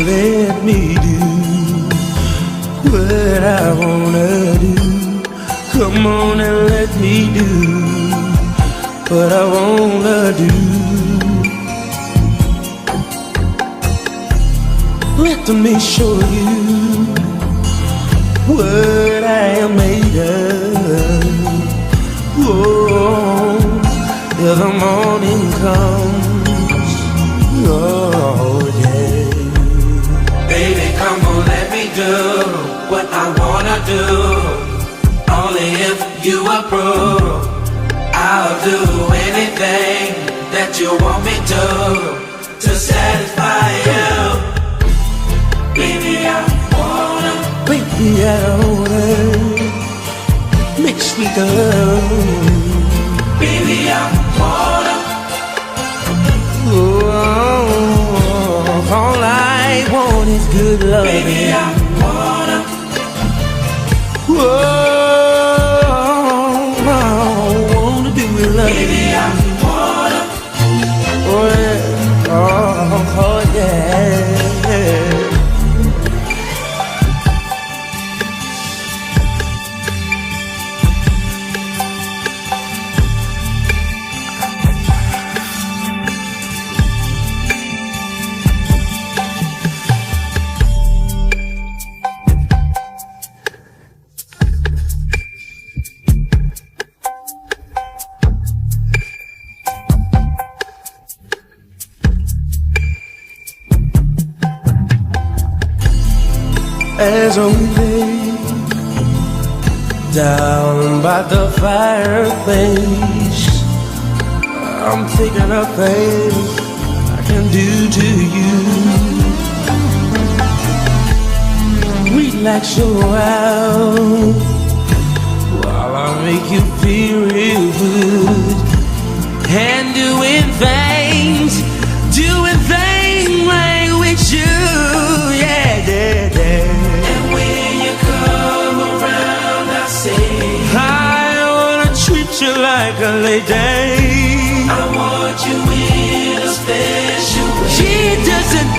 let me do what I wanna do. Come on and let me do what I wanna do. Let me show you what I am made of. Oh, till the morning comes. Oh yeah. Baby, come on, let me do what I wanna do. Only if you approve, I'll do anything that you want me to satisfy you. Baby, I wanna. Baby, I wanna mix sweet love. Baby, I wanna. Oh, all I want is good love. Baby, I wanna. Oh, all I wanna do is love. Baby, I wanna. Oh yeah, oh yeah. As we lay down by the fireplace, I'm thinking of things I can do to you. Relax your while I make you feel real good. And doing things like with you, yeah, yeah, yeah. You like a lady. I want you in a special way. It doesn't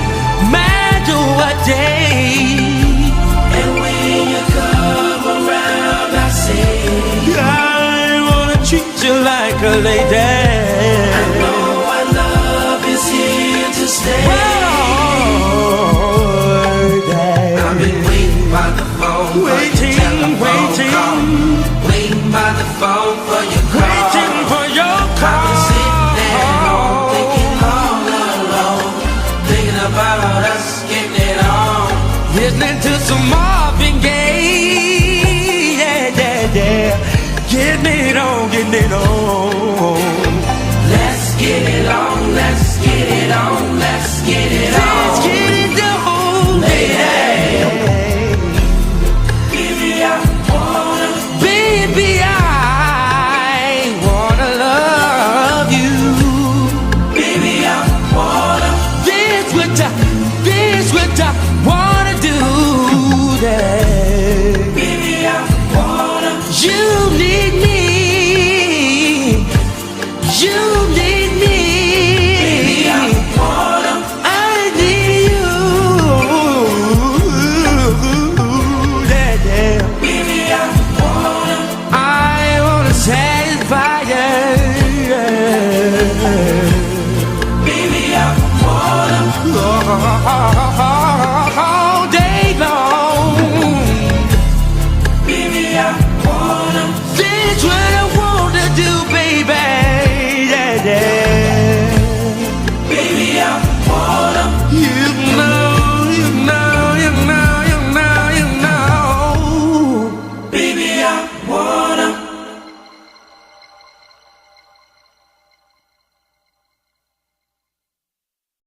matter what day. And when you come around, I say I wanna treat you like a lady. I know our love is here to stay. Oh, yeah. I've been waiting by the phone, waiting. Waiting by the phone for your call. Waiting for your call. I've been sitting there home, thinking all alone, thinking about us getting it on. Listening to some Marvin Gaye, yeah, yeah, yeah. Getting it on. Let's get it on, let's get it on, let's get it on.